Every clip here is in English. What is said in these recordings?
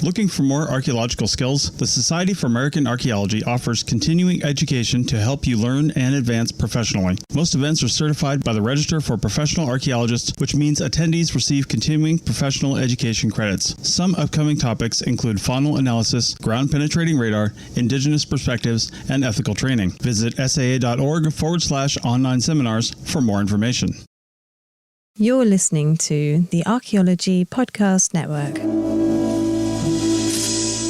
Looking for more archaeological skills? The Society for American Archaeology offers continuing education to help you learn and advance professionally. Most events are certified by the Register for Professional Archaeologists, which means attendees receive continuing professional education credits. Some upcoming topics include faunal analysis, ground penetrating radar, indigenous perspectives, and ethical training. Visit saa.org/online seminars for more information. You're listening to the Archaeology Podcast Network.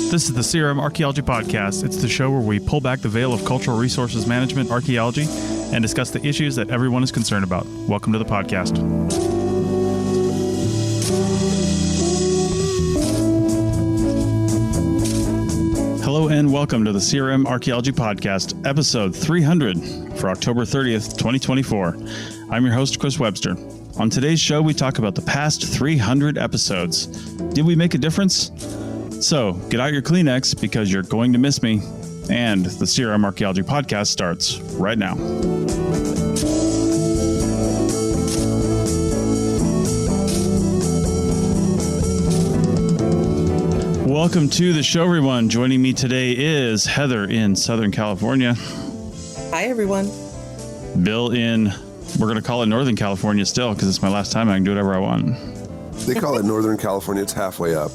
This is the CRM Archaeology Podcast. It's the show where we pull back the veil of cultural resources management archaeology and discuss the issues that everyone is concerned about. Welcome to the podcast. Hello and welcome to the CRM Archaeology Podcast, episode 300 for October 30th, 2024. I'm your host, Chris Webster. On today's show, we talk about the past 300 episodes. Did we make a difference? So get out your Kleenex because you're going to miss me. And the CRM Archaeology Podcast starts right now. Welcome to the show, everyone. Joining me today is Heather in Southern California. Hi, everyone. Bill in, we're going to call it Northern California still because it's my last time. I can do whatever I want. They call it Northern California. It's halfway up.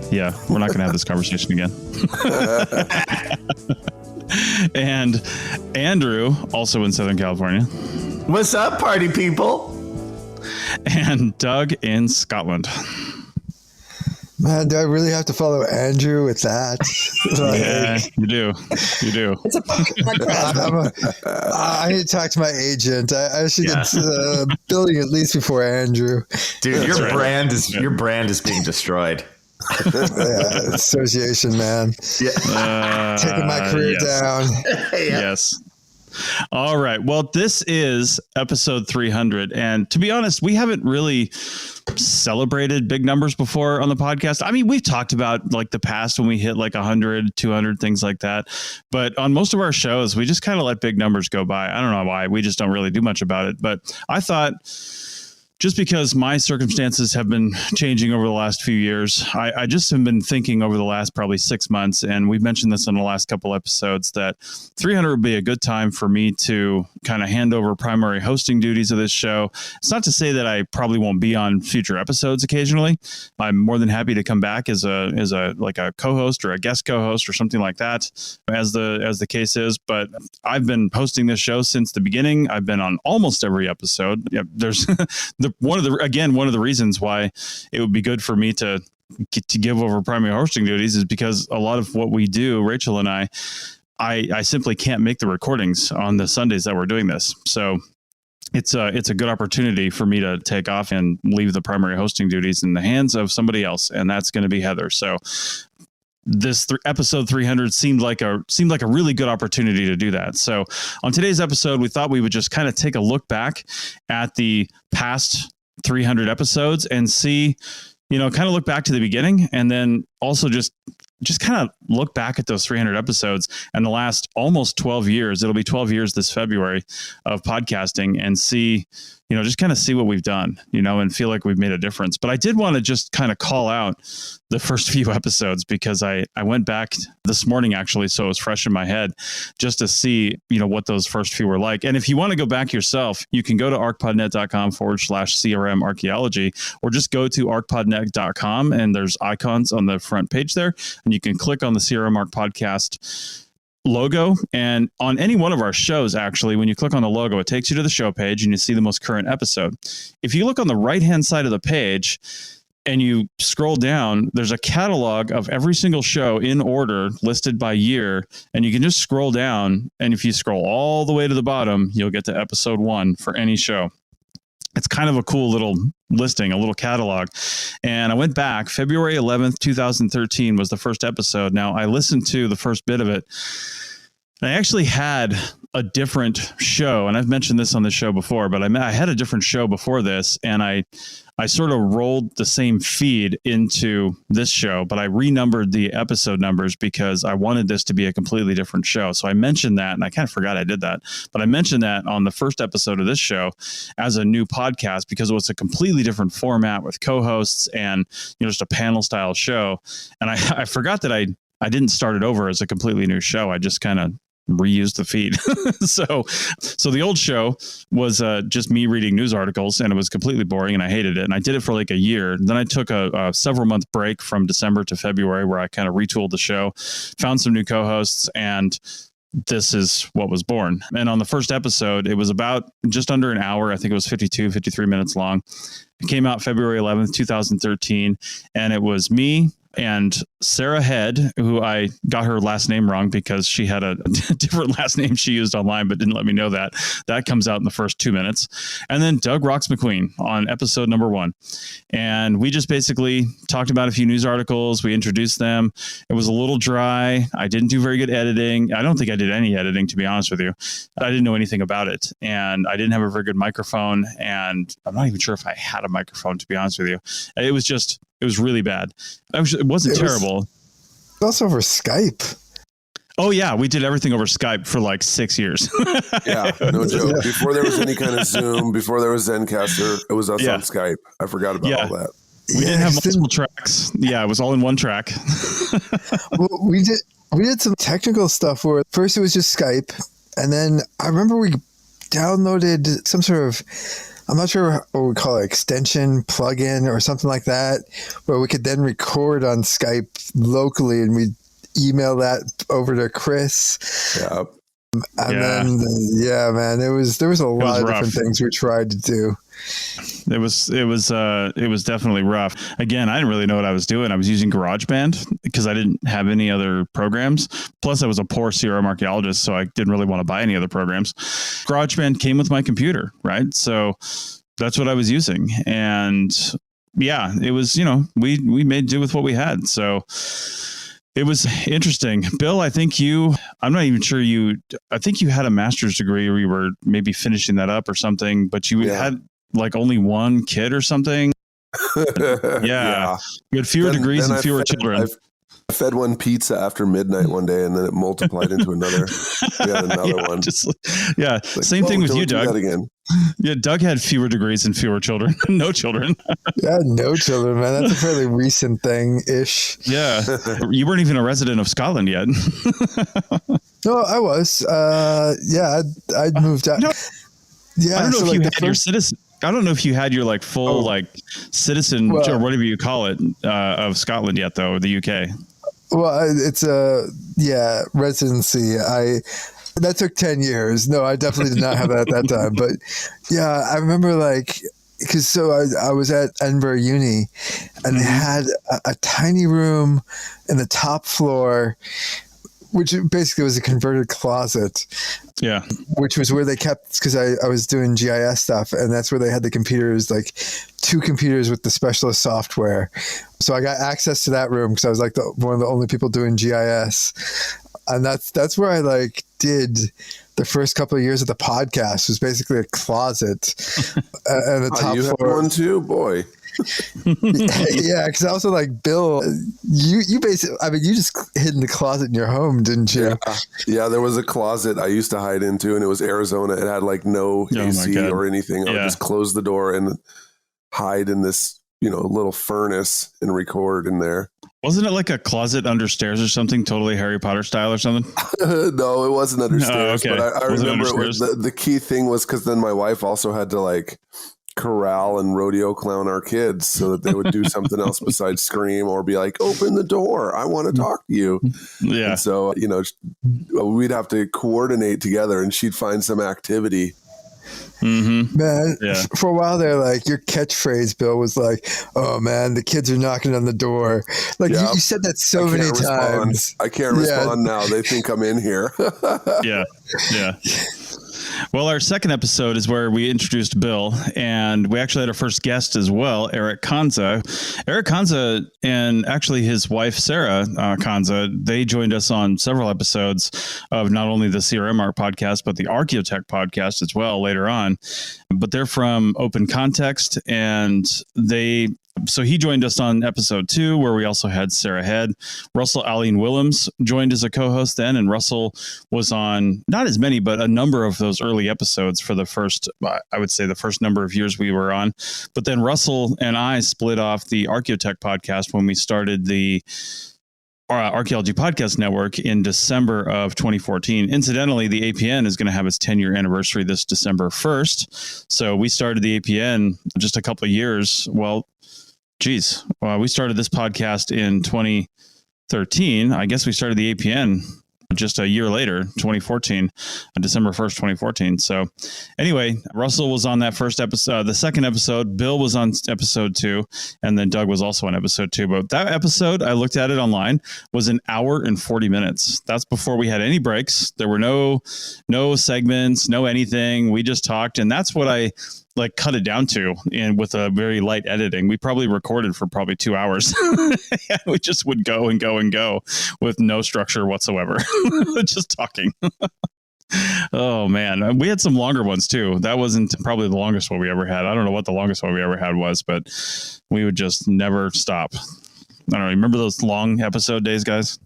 Yeah, we're not going to have this conversation again. And Andrew, also in Southern California. What's up, party people? And Doug in Scotland. Man, do I really have to follow Andrew with that? Yeah, you do. You do. It's a podcast. I need to talk to my agent. I should get billing at least before Andrew. Dude, your brand is being destroyed. Yeah, association, man. Yeah. Taking my career down. Yes. All right. Well, this is episode 300. And to be honest, we haven't really celebrated big numbers before on the podcast. I mean, we've talked about like the past when we hit like 100, 200, things like that. But on most of our shows, we just kind of let big numbers go by. I don't know why. We just don't really do much about it. But I thought, just because my circumstances have been changing over the last few years, I just have been thinking over the last probably 6 months, and we've mentioned this in the last couple episodes, that 300 would be a good time for me to kind of hand over primary hosting duties of this show. It's not to say that I probably won't be on future episodes occasionally. I'm more than happy to come back as a like a co-host or a guest co-host or something like that, as the case is. But I've been hosting this show since the beginning. I've been on almost every episode. Yeah, there's one of the reasons why it would be good for me to give over primary hosting duties is because a lot of what we do, Rachel and I simply can't make the recordings on the Sundays that we're doing this. So it's a good opportunity for me to take off and leave the primary hosting duties in the hands of somebody else, and that's going to be Heather. So this episode 300 seemed like a really good opportunity to do that. So on today's episode, we thought we would just kind of take a look back at the past 300 episodes and see, kind of look back to the beginning, and then also just kind of look back at those 300 episodes and the last almost 12 years. It'll be 12 years this February of podcasting, and see, just kind of see what we've done, and feel like we've made a difference. But I did want to just kind of call out the first few episodes because I went back this morning, actually, so it was fresh in my head, just to see, what those first few were like. And if you want to go back yourself, you can go to arcpodnet.com/CRM Archaeology, or just go to arcpodnet.com, and there's icons on the front page there, and you can click on the CRM Arc Podcast logo, and on any one of our shows, actually, when you click on the logo, it takes you to the show page and you see the most current episode. If you look on the right hand side of the page and you scroll down, there's a catalog of every single show in order, listed by year, and you can just scroll down, and if you scroll all the way to the bottom, you'll get to episode 1 for any show. It's kind of a cool little listing, a little catalog. And I went back, February 11th, 2013 was the first episode. Now, I listened to the first bit of it I actually had a different show, and I've mentioned this on the show before, but I had a different show before this, and I sort of rolled the same feed into this show, but I renumbered the episode numbers because I wanted this to be a completely different show. So I mentioned that, and I kind of forgot I did that, but I mentioned that on the first episode of this show as a new podcast because it was a completely different format with co-hosts and just a panel style show. And I forgot that I didn't start it over as a completely new show. I just kind of reused the feed. So the old show was just me reading news articles, and it was completely boring, and I hated it. And I did it for like a year. Then I took a several month break from December to February where I kind of retooled the show, found some new co-hosts, and this is what was born. And on the first episode, it was about just under an hour. I think it was 53 minutes long. It came out February 11th, 2013. And it was me and Sarah Head, who I got her last name wrong because she had a different last name she used online, but didn't let me know that. That comes out in the first 2 minutes. And then Doug Rocks McQueen on episode number 1. And we just basically talked about a few news articles. We introduced them. It was a little dry. I didn't do very good editing. I don't think I did any editing, to be honest with you. I didn't know anything about it. And I didn't have a very good microphone. And I'm not even sure if I had a microphone, to be honest with you. It was really bad. It wasn't terrible. Also over Skype. Oh, yeah. We did everything over Skype for like 6 years. Yeah, no joke. Yeah. Before there was any kind of Zoom, before there was Zencaster, it was us on Skype. I forgot about all that. We didn't have multiple tracks. Yeah, it was all in one track. Well, we did some technical stuff where first it was just Skype. And then I remember we downloaded some sort of, I'm not sure what we call it, extension, plugin or something like that, where we could then record on Skype locally and we'd email that over to Chris. Yeah. And then, man, there was a lot of different things we tried to do. It was definitely rough. Again, I didn't really know what I was doing. I was using GarageBand because I didn't have any other programs. Plus, I was a poor CRM archaeologist, so I didn't really want to buy any other programs. GarageBand came with my computer, right? So that's what I was using. And yeah, it was, we made do with what we had. So it was interesting. Bill, I think I'm not even sure I think you had a master's degree or you were maybe finishing that up or something, but you had like only one kid or something. Yeah. You had fewer degrees and fewer children. I fed one pizza after midnight one day and then it multiplied into another. We had another one. Same thing with you, Doug. Again. Yeah, Doug had fewer degrees and fewer children. No children. Yeah, no children, man. That's a fairly recent thing-ish. Yeah. You weren't even a resident of Scotland yet. No, I was. I'd moved out. Yeah, I don't know if you had your citizen. I don't know if you had your like full citizen or whatever you call it of Scotland yet, though, or the UK. Well, it's a residency. That took 10 years. No, I definitely did not have that at that time. But yeah, I remember because I was at Edinburgh Uni and they had a tiny room in the top floor, which basically was a converted closet. Yeah. Which was where they kept, because I was doing GIS stuff, and that's where they had the computers, like 2 computers with the specialist software. So I got access to that room because I was like one of the only people doing GIS. And that's where I did the first couple of years of the podcast. Was basically a closet and the top you floor. Had one too, boy. Yeah, because I also Bill. You basically, you just hid in the closet in your home, didn't you? Yeah. There was a closet I used to hide into, and it was Arizona. It had no AC or anything. I would just close the door and hide in this, little furnace and record in there. Wasn't it like a closet under stairs or something, totally Harry Potter style or something? No, it wasn't under stairs. Okay. But I remember the key thing was because then my wife also had to corral and rodeo clown our kids so that they would do something else besides scream or be like, open the door, I want to talk to you. Yeah. And so, we'd have to coordinate together and she'd find some activity. Mm-hmm. Man, for a while there, your catchphrase, Bill, was oh man, the kids are knocking on the door. You said that so many times. I can't respond now. They think I'm in here. Yeah. Well, our second episode is where we introduced Bill, and we actually had our first guest as well, Eric Kanza. Eric Kanza and actually his wife, Sarah Kanza, they joined us on several episodes of not only the CRM Art podcast, but the Archaeotech podcast as well later on. But they're from Open Context, and so he joined us on episode 2, where we also had Sarah Head. Russell Allen Willems joined as a co-host then, and Russell was on not as many, but a number of those early episodes for the first, I would say the first number of years we were on. But then Russell and I split off the Archaeotech podcast when we started the Archaeology Podcast Network in December of 2014. Incidentally, the APN is going to have its 10-year anniversary this December 1st. So we started the APN just a couple of years. We started this podcast in 2013. I guess we started the APN just a year later, 2014, December 1st, 2014. So anyway, Russell was on that first episode, the second episode. Bill was on episode 2, and then Doug was also on episode 2. But that episode, I looked at it online, was an hour and 40 minutes. That's before we had any breaks. There were no segments, no anything. We just talked, and that's what I cut it down to, and with a very light editing. We probably recorded for probably 2 hours. We just would go and go and go with no structure whatsoever, just talking. Oh man, we had some longer ones too. That wasn't probably the longest one we ever had. I don't know what the longest one we ever had was, but we would just never stop. I don't know. Remember those long episode days, guys?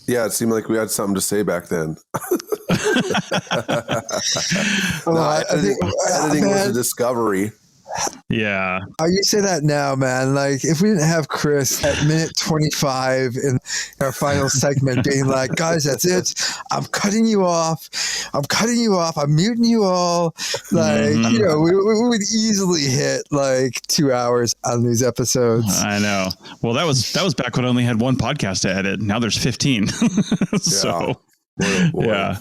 Yeah, it seemed like we had something to say back then. Editing was a discovery. Yeah. You say that now, man. Like, if we didn't have Chris at minute 25 in our final segment being like, guys, that's it. I'm cutting you off. I'm muting you all. Like, we would easily hit like 2 hours on these episodes. I know. Well, that was back when I only had one podcast to edit. Now there's 15. So, yeah.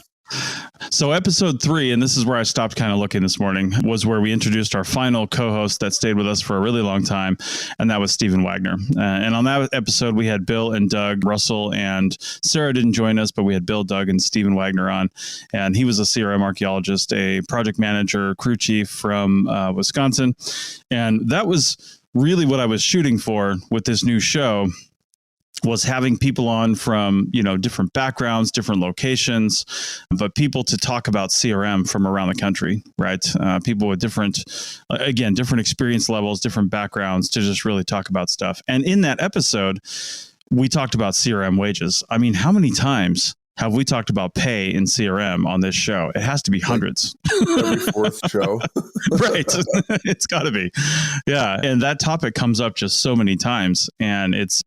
So episode 3, and this is where I stopped kind of looking this morning, was where we introduced our final co-host that stayed with us for a really long time, and that was Stephen Wagner. And on that episode, we had Bill and Doug. Russell and Sarah didn't join us, but we had Bill, Doug, and Stephen Wagner on. And he was a CRM archaeologist, a project manager, crew chief from Wisconsin. And that was really what I was shooting for with this new show, was having people on from, different backgrounds, different locations, but people to talk about CRM from around the country, right? People with different experience levels, different backgrounds, to just really talk about stuff. And in that episode, we talked about CRM wages. I mean, how many times have we talked about pay in CRM on this show? It has to be hundreds. Every fourth show. Right. It's got to be. Yeah. And that topic comes up just so many times, and it's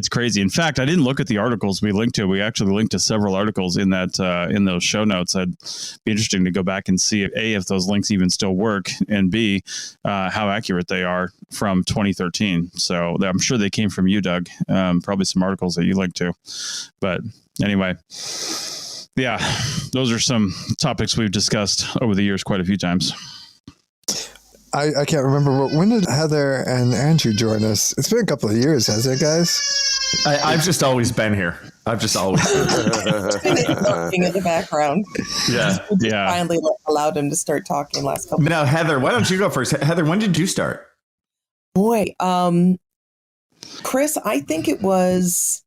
crazy. In fact, I didn't look at the articles we linked to. We actually linked to several articles in in those show notes. I'd be interesting to go back and see if those links even still work, and B, how accurate they are from 2013. So I'm sure they came from you, Doug. Probably some articles that you linked to, but anyway, yeah, those are some topics we've discussed over the years quite a few times. I can't remember. When did Heather and Andrew join us? It's been a couple of years, hasn't it, guys? I've just always been here. I've always been talking in the background. Yeah. Yeah. Finally allowed him to start talking last couple. Now, Heather, why don't you go first? Heather, when did you start? Boy, Chris, I think it was...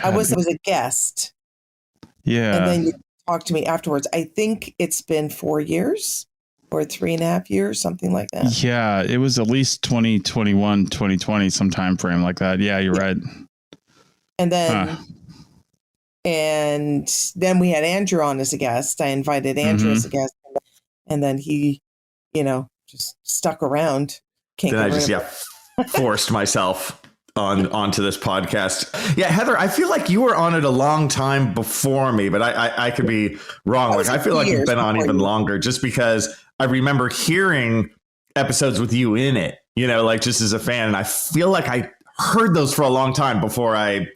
I was a guest. Yeah. And then you talked to me afterwards. I think it's been 4 years or 3.5 years, something like that. Yeah. It was at least 2021, 2020, some time frame like that. Yeah, you're right. And then we had Andrew on as a guest. I invited Andrew as a guest, and then he, just stuck around. Then I just forced myself onto this podcast. Yeah, Heather, I feel like you were on it a long time before me, but I could be wrong. Like, I feel like you've been on even longer, just because I remember hearing episodes with you in it, just as a fan. And I feel like I heard those for a long time before I,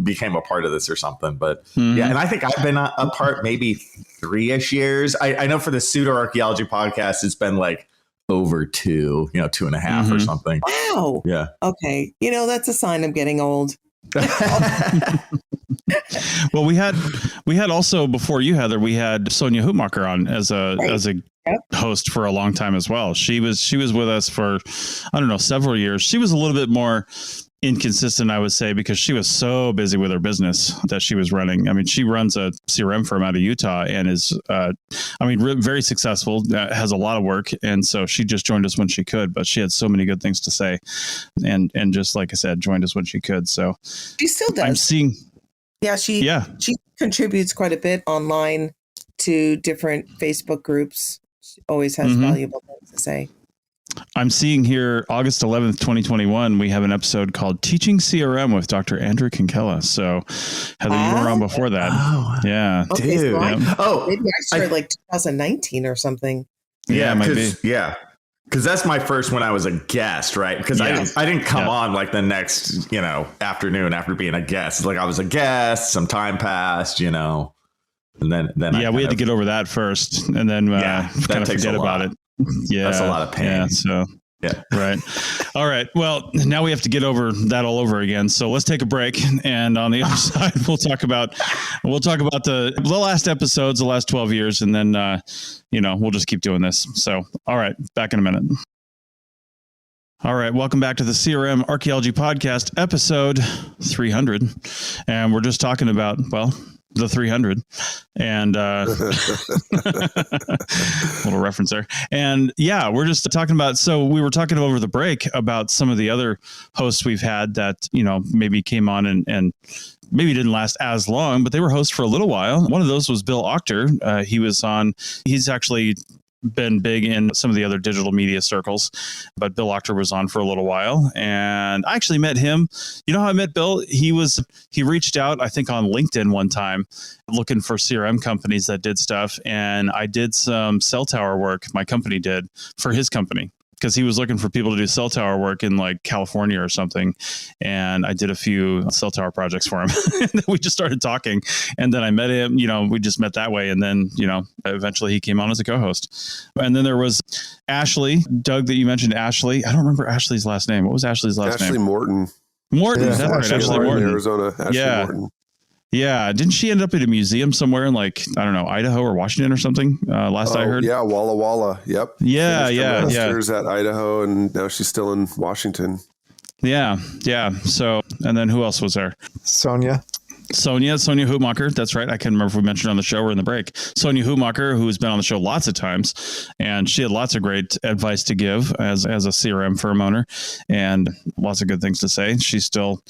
became a part of this or something. But yeah, and I think I've been a part maybe 3-ish years. I know for the Pseudo Archaeology podcast, it's been like over 2, 2.5 or something. Wow. Yeah. Okay. That's a sign I'm getting old. Well, we had We had also, before you, Heather, we had Sonia Hoopmacher on as a Yep. host for a long time as well. She was with us for, I don't know, several years. She was a little bit more inconsistent, I would say, because she was so busy with her business that she was running. I mean, she runs a CRM firm out of Utah and is, very successful, has a lot of work. And so she just joined us when she could, but she had so many good things to say. And just like I said, joined us when she could. So She still does. I'm seeing. Yeah, she contributes quite a bit online to different Facebook groups. She always has valuable things to say. I'm seeing here August 11th, 2021, we have an episode called Teaching CRM with Dr. Andrew Kinkella. So Heather, you were on before that. Oh, yeah. Okay, dude. maybe I started like 2019 or something. Yeah, it might be. Yeah. Because that's my first when I was a guest, right? Because I didn't come on like the next, afternoon after being a guest. Like I was a guest, some time passed, and then we had to get over that first, and then kind of forget about it. Yeah, that's a lot of pain. Yeah, so right. All right. Well, now we have to get over that all over again. So let's take a break, and on the other side, we'll talk about the last episodes, the last 12 years, and then we'll just keep doing this. So, all right, back in a minute. All right, welcome back to the CRM Archaeology Podcast, episode 300, and we're just talking about the 300 and little reference there. And we're just talking about, so we were talking over the break about some of the other hosts we've had that, maybe came on and maybe didn't last as long, but they were hosts for a little while. One of those was Bill Octor. He's actually been big in some of the other digital media circles, but Bill Octor was on for a little while, and I actually met him. You know how I met Bill? He reached out, I think, on LinkedIn one time looking for CRM companies that did stuff, and I did some cell tower work. My company did for his company, because he was looking for people to do cell tower work in like California or something. And I did a few cell tower projects for him. And then we just started talking, and then I met him, we just met that way. And then, eventually he came on as a co-host. And then there was Ashley, Doug, that you mentioned. Ashley. I don't remember Ashley's last name. What was Ashley's last name? Ashley Morton. Morton. Yeah, That's right. Ashley Morton. Arizona. Ashley Morton. Yeah. Didn't she end up at a museum somewhere in Idaho or Washington or something? Last I heard. Yeah. Walla Walla. Yep. Yeah. Masters at Idaho, and now she's still in Washington. Yeah. So, and then who else was there? Sonia Hoopmacher. That's right. I can't remember if we mentioned on the show or in the break. Sonia Hoopmacher, who's been on the show lots of times, and she had lots of great advice to give as a CRM firm owner, and lots of good things to say. She's still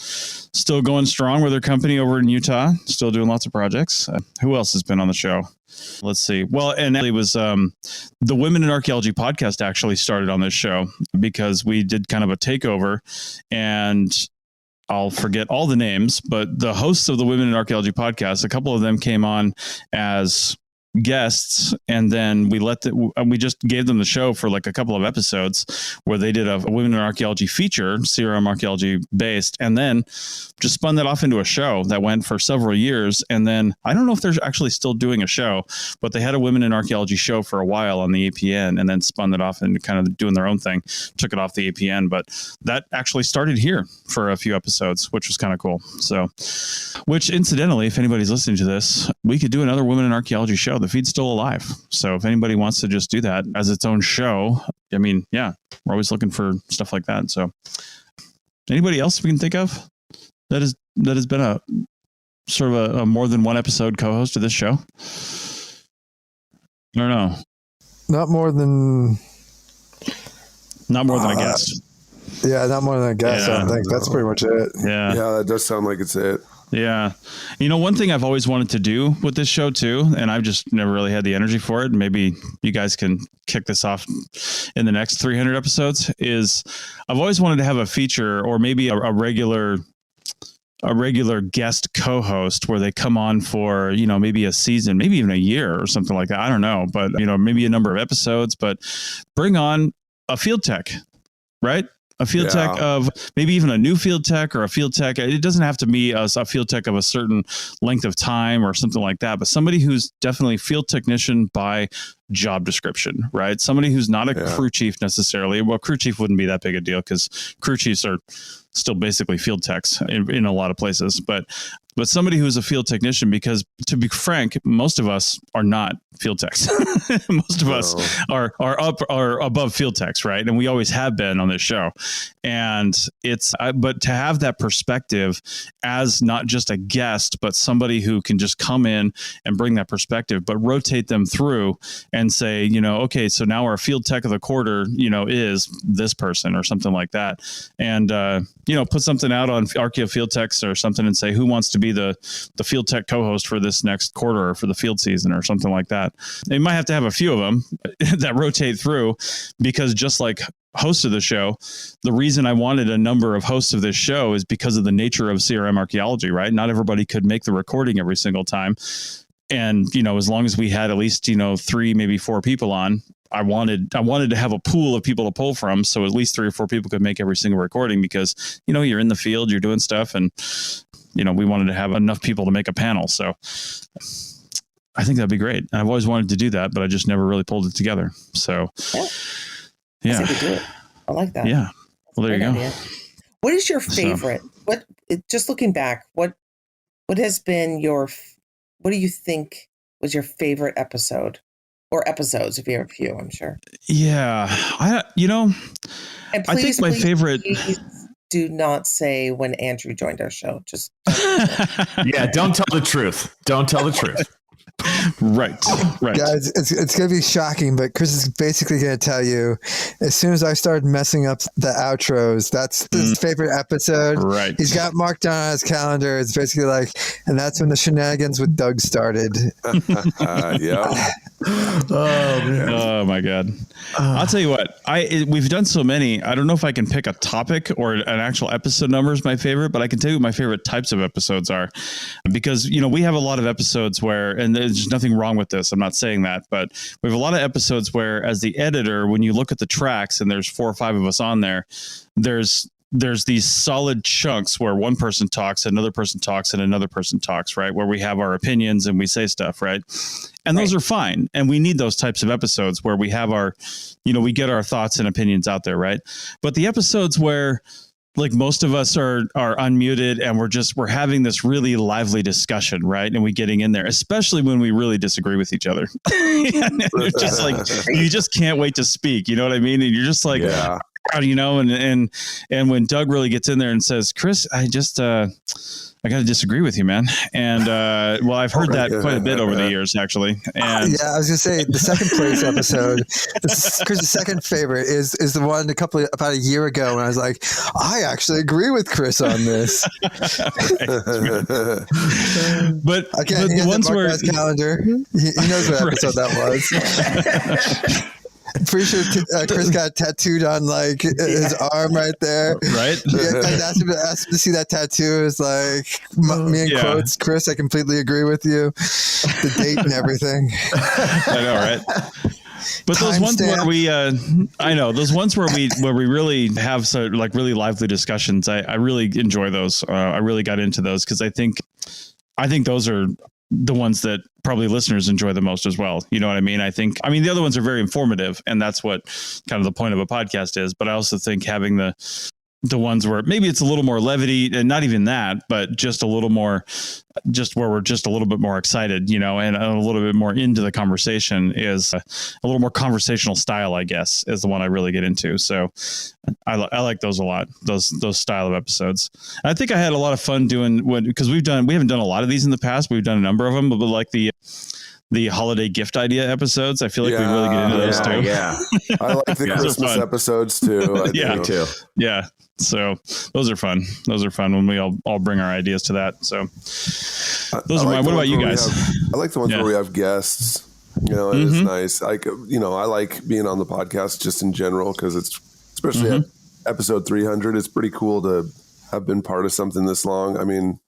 going strong with her company over in Utah, still doing lots of projects. Who else has been on the show? Let's see. Well, and it was the Women in Archaeology podcast actually started on this show because we did kind of a takeover, and I'll forget all the names, but the hosts of the Women in Archaeology podcast, a couple of them came on as guests, and then we just gave them the show for like a couple of episodes where they did a Women in Archaeology feature, CRM Archaeology based, and then just spun that off into a show that went for several years. And then I don't know if they're actually still doing a show, but they had a Women in Archaeology show for a while on the APN, and then spun that off into kind of doing their own thing, took it off the APN. But that actually started here for a few episodes, which was kind of cool. So, which incidentally, if anybody's listening to this, we could do another Women in Archaeology show. The feed's still alive. So if anybody wants to just do that as its own show, I mean, we're always looking for stuff like that. So anybody else we can think of that has been a sort of a more than one episode co-host of this show? I don't know. Not more than a guest. Yeah, not more than a guest. I don't think that's pretty much it. Yeah, that does sound like it's it. Yeah. One thing I've always wanted to do with this show too, and I've just never really had the energy for it, maybe you guys can kick this off in the next 300 episodes, is I've always wanted to have a feature or maybe a regular guest co-host where they come on for, maybe a season, maybe even a year or something like that. I don't know, but, maybe a number of episodes, but bring on a field tech, right? A field tech of maybe even a new field tech or a field tech. It doesn't have to be a field tech of a certain length of time or something like that, but somebody who's definitely field technician by job description, right? Somebody who's not a crew chief necessarily. Well, crew chief wouldn't be that big a deal because crew chiefs are still basically field techs in a lot of places, but somebody who's a field technician, because to be frank, most of us are not field techs. Most of us are above field techs, right? And we always have been on this show. And but to have that perspective as not just a guest, but somebody who can just come in and bring that perspective, but rotate them through and say, okay, so now our field tech of the quarter, is this person or something like that. And, put something out on Archaeo Field Techs or something and say, who wants to be the field tech co-host for this next quarter or for the field season or something like that. They might have to have a few of them that rotate through, because just like host of the show, the reason I wanted a number of hosts of this show is because of the nature of CRM archaeology, right? Not everybody could make the recording every single time. And, as long as we had at least, 3, maybe 4 people on, I wanted to have a pool of people to pull from. So at least 3 or 4 people could make every single recording because, you're in the field, you're doing stuff, and, we wanted to have enough people to make a panel. So I think that'd be great. And I've always wanted to do that, but I just never really pulled it together. So yeah. I think we do it. I like that. Yeah. Well, there you go. Idea. What is your favorite? Just looking back, what has been what do you think was your favorite episode or episodes, if you have a few, I'm sure. Yeah. And I think my favorite. Please do not say when Andrew joined our show. Just yeah, don't tell the truth. Don't tell the truth. Right. Guys, it's going to be shocking, but Chris is basically going to tell you, as soon as I started messing up the outros, that's his favorite episode. Right. He's got marked down on his calendar. It's basically like, and that's when the shenanigans with Doug started. Yeah. Oh, man. Oh my God. I'll tell you what, we've done so many. I don't know if I can pick a topic or an actual episode number is my favorite, but I can tell you what my favorite types of episodes are, because, we have a lot of episodes where, and there's nothing wrong with this, I'm not saying that, but we have a lot of episodes where, as the editor, when you look at the tracks and there's 4 or 5 of us on there, there's these solid chunks where one person talks, another person talks, and another person talks, right? Where we have our opinions and we say stuff, right? And those are fine. And we need those types of episodes where we have our, we get our thoughts and opinions out there, right? But the episodes where, like, most of us are unmuted and we're having this really lively discussion, right? And we getting in there, especially when we really disagree with each other. It's just like, you just can't wait to speak. You know what I mean? And you're just like, yeah. And when Doug really gets in there and says, Chris, I got to disagree with you, man. And I've heard that quite a bit over the years, actually. And yeah, I was gonna say the second place episode, Chris's second favorite is the one about a year ago when I was like, I actually agree with Chris on this. But again, he the ones where his calendar, he knows what episode that was. I'm pretty sure Chris got tattooed on like his arm right there. Right. Yeah, I asked him to see that tattoo. It's like me in quotes. Chris, I completely agree with you. The date and everything. I know, right? But those ones where we, those ones where we really have really lively discussions. I really enjoy those. I really got into those because I think those are the ones that probably listeners enjoy the most as well. You know what I mean? I mean, the other ones are very informative, and that's what kind of the point of a podcast is. But I also think having the ones where maybe it's a little more levity, and not even that, but just a little more, just where we're just a little bit more excited, and a little bit more into the conversation is a little more conversational style, I guess, is the one I really get into. So I like those a lot, those style of episodes. I think I had a lot of fun doing because we haven't done a lot of these in the past. We've done a number of them, but like the holiday gift idea episodes, I feel like we really get into those too. Yeah. I like the Christmas episodes too. Me too. Yeah. So those are fun. Those are fun when we all bring our ideas to that. So those are mine. What about you guys? I like the ones where we have guests. It is nice. I like being on the podcast just in general, because it's, especially at episode 300, it's pretty cool to have been part of something this long. I mean,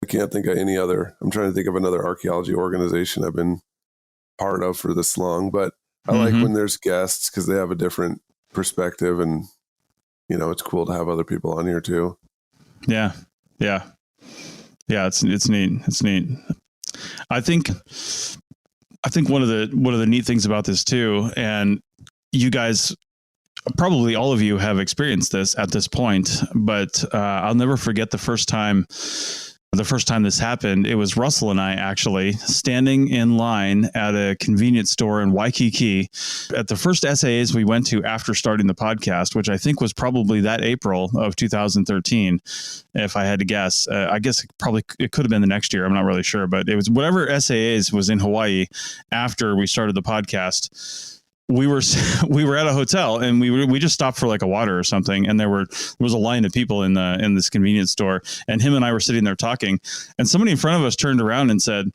I can't think of any other. I'm trying to think of another archaeology organization I've been part of for this long, but I like when there's guests because they have a different perspective, and it's cool to have other people on here too. Yeah. It's neat. It's neat. I think I think one of the neat things about this too, and you guys, probably all of you have experienced this at this point, but I'll never forget the first time this happened. It was Russell and I actually standing in line at a convenience store in Waikiki at the first SAAs we went to after starting the podcast, which I think was probably that April of 2013. If I had to guess, I guess it could have been the next year. I'm not really sure, but it was whatever SAAs was in Hawaii after we started the podcast. We were at a hotel and we just stopped for like a water or something, and there was a line of people in this convenience store, and him and I were sitting there talking, and somebody in front of us turned around and said,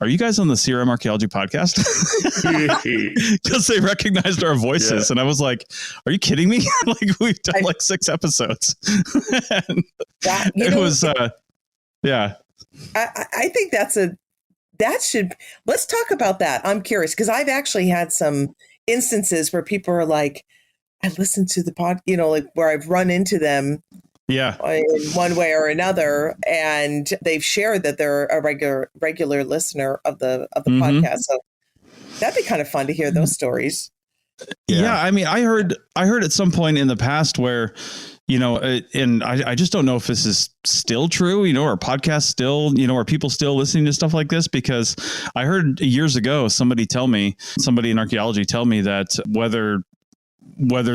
"Are you guys on the CRM Archaeology Podcast?" Because they recognized our voices, and I was like, "Are you kidding me? Like we've done like 6 episodes." Yeah. I think let's talk about that. I'm curious because I've actually had some instances where people are like, I listen to the pod, like where I've run into them in one way or another, and they've shared that they're a regular listener of the podcast. So that'd be kind of fun to hear those stories. Yeah. I mean, I heard at some point in the past where, and I just don't know if this is still true, are podcasts still, are people still listening to stuff like this? Because I heard years ago, somebody in archaeology tell me that whether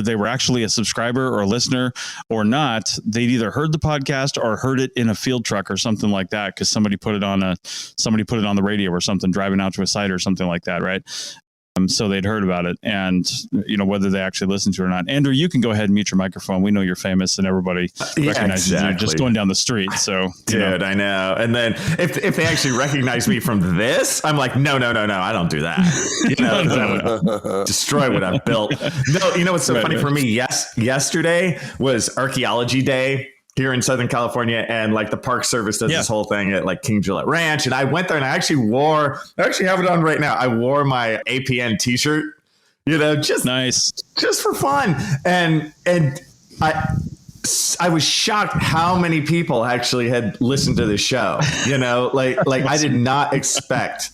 they were actually a subscriber or a listener or not, they'd either heard the podcast or heard it in a field truck or something like that. Cause somebody put it on the radio or something, driving out to a site or something like that. Right. So they'd heard about it, and whether they actually listened to it or not. Andrew, you can go ahead and mute your microphone. We know you're famous, and everybody recognizes you just going down the street. So, dude, I know. And then if they actually recognize me from this, I'm like, no, I don't do that. That would destroy what I've built. No, what's so funny for me? Yesterday was Archaeology Day here in Southern California, and like the Park Service does this whole thing at like King Gillette Ranch. And I went there and I actually have it on right now. I wore my APN t-shirt, just nice, just for fun. And I was shocked how many people actually had listened to the show, like I did not expect,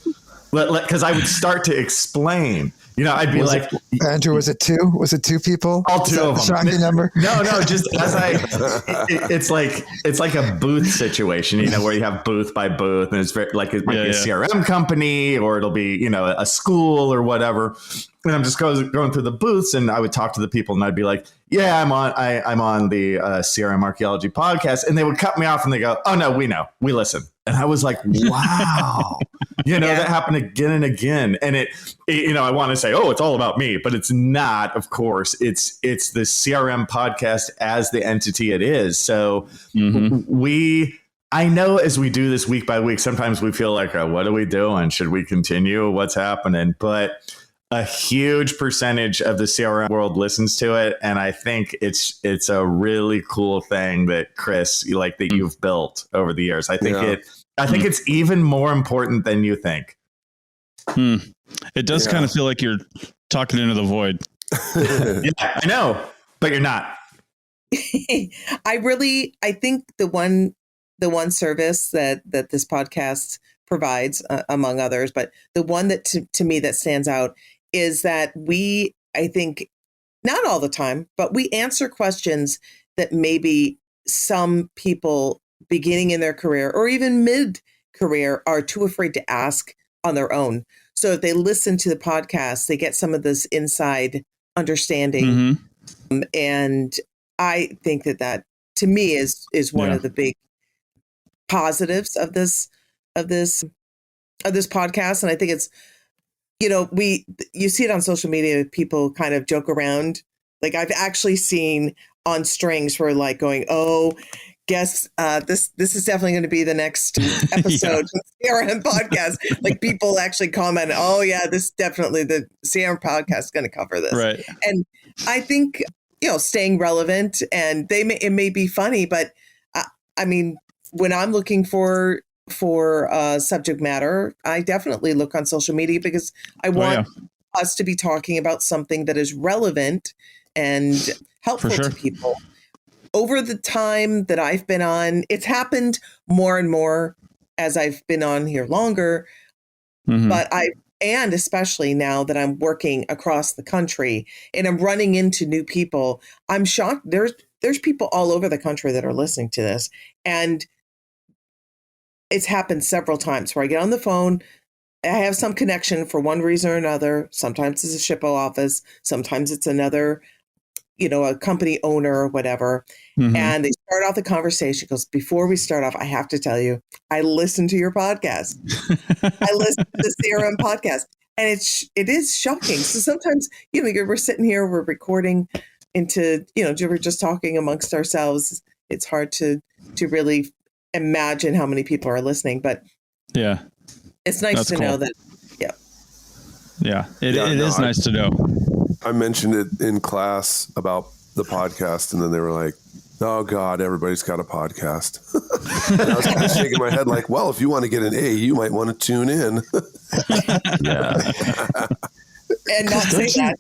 because I would start to explain. I'd be like, Andrew, was it 2? Was it 2 people? All 2 of them. Shocking number. No, just it's like a booth situation, where you have booth by booth, and it's very like it might be a CRM company, or it'll be, a school or whatever. And I'm just going through the booths, and I would talk to the people, and I'd be like, "Yeah, I'm on the CRM Archaeology Podcast," and they would cut me off, and they go, "Oh no, we know, we listen." And I was like, "Wow," that happened again and again. And it I want to say, "Oh, it's all about me," but it's not. Of course, it's the CRM podcast as the entity it is. So I know as we do this week by week, sometimes we feel like, "What are we doing? Should we continue? What's happening?" But a huge percentage of the CRM world listens to it, and I think it's a really cool thing that Chris, that you've built over the years. I think it's even more important than you think. It does kind of feel like you're talking into the void. Yeah, I know, but you're not. I think the one service that this podcast provides, among others, but the one that to me that stands out is that I think not all the time, but we answer questions that maybe some people beginning in their career or even mid-career are too afraid to ask on their own. So if they listen to the podcast, they get some of this inside understanding. And I think that to me is one of the big positives of this podcast. And I think it's, you see it on social media, people kind of joke around. Like I've actually seen on strings for like going, "Oh, guess this is definitely going to be the next episode of the CRM podcast." Like people actually comment, "Oh yeah, this definitely the CRM podcast is going to cover this." Right. And I think, staying relevant, and it may be funny, but I mean, when I'm looking for subject matter, I definitely look on social media because I want us to be talking about something that is relevant and helpful to people. Over the time that I've been on, it's happened more and more as I've been on here longer. But And especially now that I'm working across the country and I'm running into new people, I'm shocked. There's people all over the country that are listening to this. And it's happened several times where I get on the phone, I have some connection for one reason or another. Sometimes it's a SHPO office. Sometimes it's another, a company owner or whatever. Mm-hmm. And they start off the conversation. Goes, before we start off, I have to tell you, I listen to your podcast. I listen to the CRM podcast. And it is shocking. So sometimes, we're sitting here, we're recording into, we're just talking amongst ourselves. It's hard to really imagine how many people are listening, but yeah, it's nice to know that. Yeah, it is nice to know. I mentioned it in class about the podcast, and then they were like, "Oh God, everybody's got a podcast." And I was kind of shaking my head, like, "Well, if you want to get an A, you might want to tune in." And not say that.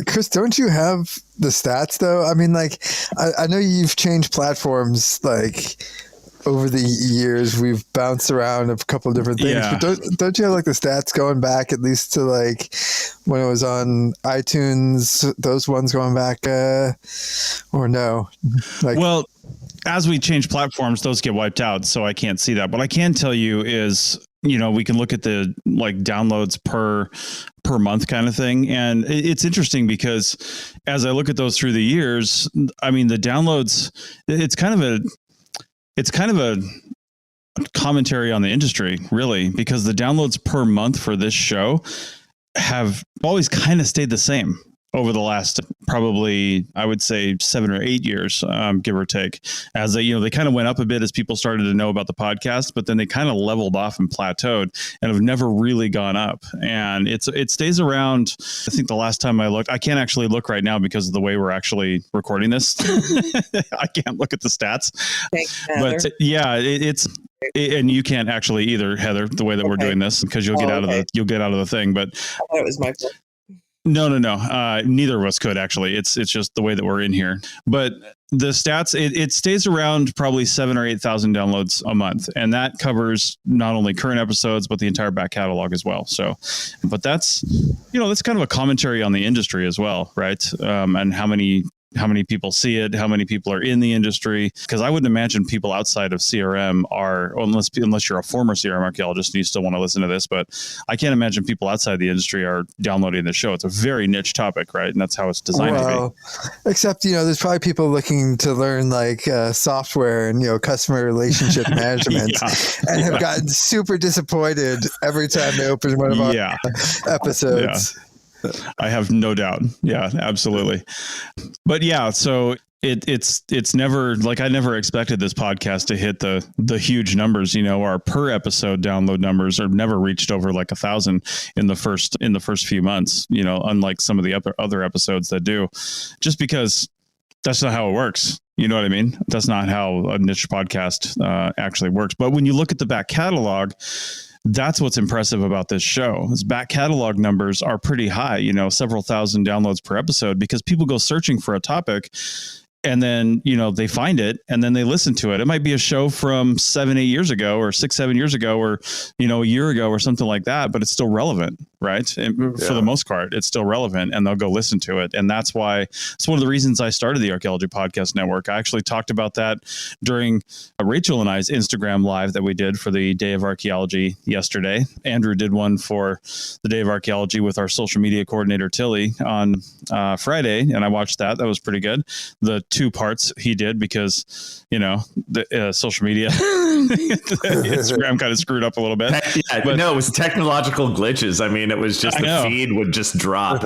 Chris, don't you have the stats though? I mean, like, I know you've changed platforms, like, over the years. We've bounced around a couple of different things, but don't you have like the stats going back at least to like when it was on iTunes, those ones going back, or no? Like, well, as we change platforms, those get wiped out, so I can't see that. What I can tell you is, we can look at the like downloads per month kind of thing. And it's interesting because as I look at those through the years, I mean, the downloads, it's kind of a commentary on the industry, really, because the downloads per month for this show have always kind of stayed the same over the last probably, I would say, 7 or 8 years, give or take. As they kind of went up a bit as people started to know about the podcast, but then they kind of leveled off and plateaued and have never really gone up. And it stays around. I think the last time I looked, I can't actually look right now because of the way we're actually recording this. I can't look at the stats. Thanks, but yeah, and you can't actually either, Heather, the way that we're doing this, because you'll get out of the thing. But I thought it was my fault. No. Neither of us could actually. It's just the way that we're in here. But the stats, it stays around probably 7,000 or 8,000 downloads a month, and that covers not only current episodes but the entire back catalog as well. So, but that's that's kind of a commentary on the industry as well, right? And how many people see it, how many people are in the industry. Because I wouldn't imagine people outside of CRM are, unless you're a former CRM archaeologist and you still want to listen to this, but I can't imagine people outside the industry are downloading the show. It's a very niche topic, right? And that's how it's designed to be. Except, there's probably people looking to learn like software and, customer relationship management and have gotten super disappointed every time they open one of our episodes. Yeah. I have no doubt. Yeah, absolutely. But yeah, so it's never, like, I never expected this podcast to hit the huge numbers. Our per episode download numbers are never reached over like 1,000 in the first few months, unlike some of the other episodes that do, just because that's not how it works. You know what I mean? That's not how a niche podcast actually works. But when you look at the back catalog, that's what's impressive about this show. His back catalog numbers are pretty high, several thousand downloads per episode, because people go searching for a topic and then, they find it and then they listen to it. It might be a show from 7, 8 years ago or 6, 7 years ago, or, a year ago or something like that, but it's still relevant, right? And for the most part, it's still relevant, and they'll go listen to it. And that's why it's one of the reasons I started the Archaeology Podcast Network. I actually talked about that during Rachel and I's Instagram live that we did for the Day of Archaeology yesterday. Andrew did one for the Day of Archaeology with our social media coordinator, Tilly, on Friday. And I watched that. That was pretty good. The 2 parts he did, because, the social media, Instagram kind of screwed up a little bit. But no, it was technological glitches. I mean, it was just the feed would just drop.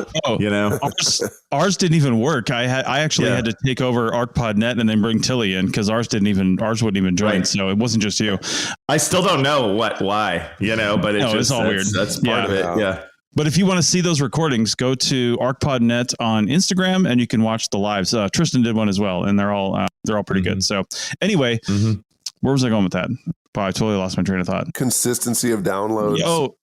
Ours didn't even work. I actually had to take over ArcPodNet and then bring Tilly in, because ours wouldn't even join. Right. So it wasn't just you. I still don't know why, but it's all weird. That's part of it. Yeah. But if you want to see those recordings, go to ArcPodNet on Instagram and you can watch the lives. Tristan did one as well, and they're all pretty good. So anyway, where was I going with that? Wow, I totally lost my train of thought. Consistency of downloads.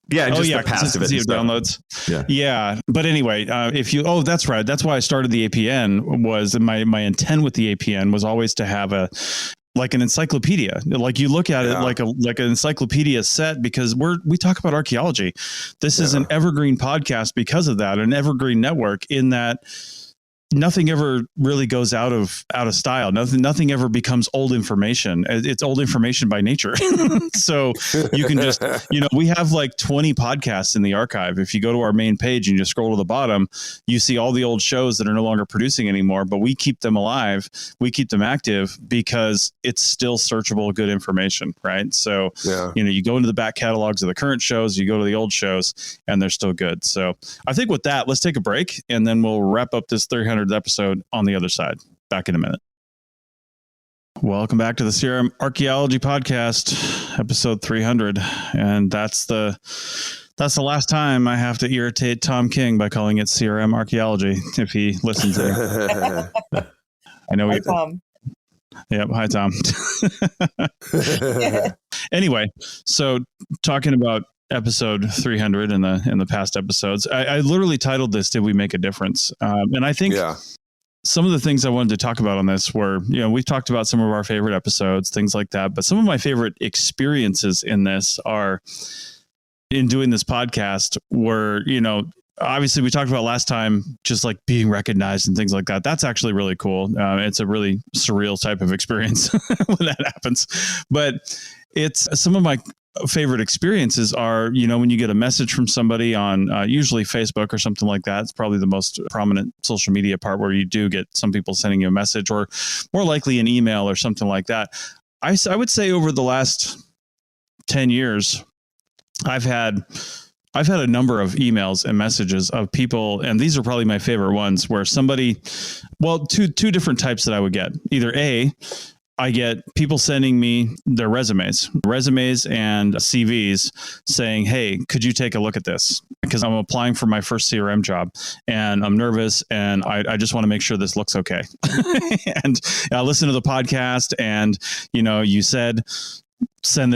Consistency of downloads. Yeah. But anyway, that's right. That's why I started the APN. Was my intent with the APN was always to have like an encyclopedia. Like you look at it like an encyclopedia set, because we talk about archaeology. This is an evergreen podcast because of that, an evergreen network, in that nothing ever really goes out of style. Nothing ever becomes old information. It's old information by nature. So you can just, we have like 20 podcasts in the archive. If you go to our main page and you just scroll to the bottom, you see all the old shows that are no longer producing anymore, but we keep them alive. We keep them active because it's still searchable, good information. Right. So, you go into the back catalogs of the current shows, you go to the old shows, and they're still good. So I think with that, let's take a break, and then we'll wrap up this 300th episode on the other side. Back in a minute. Welcome back to the CRM Archaeology Podcast, episode 300. And that's the last time I have to irritate Tom King by calling it CRM Archaeology, if he listens to it. I know. Hi, Tom. Yep. Hi, Tom. Anyway, so talking about episode 300 in the past episodes, I literally titled this, "Did we make a difference?" And I think some of the things I wanted to talk about on this were, we've talked about some of our favorite episodes, things like that, but some of my favorite experiences in this are in doing this podcast were, obviously we talked about last time, just like being recognized and things like that. That's actually really cool. It's a really surreal type of experience when that happens, but it's some of my favorite experiences are, when you get a message from somebody on usually Facebook or something like that. It's probably the most prominent social media part, where you do get some people sending you a message, or more likely an email or something like that. I would say over the last 10 years, I've had a number of emails and messages of people, and these are probably my favorite ones, where somebody, two different types that I would get. Either I get people sending me their resumes and CVs saying, "Hey, could you take a look at this? Because I'm applying for my first CRM job and I'm nervous, and I just want to make sure this looks okay." And I listen to the podcast, and, you said, send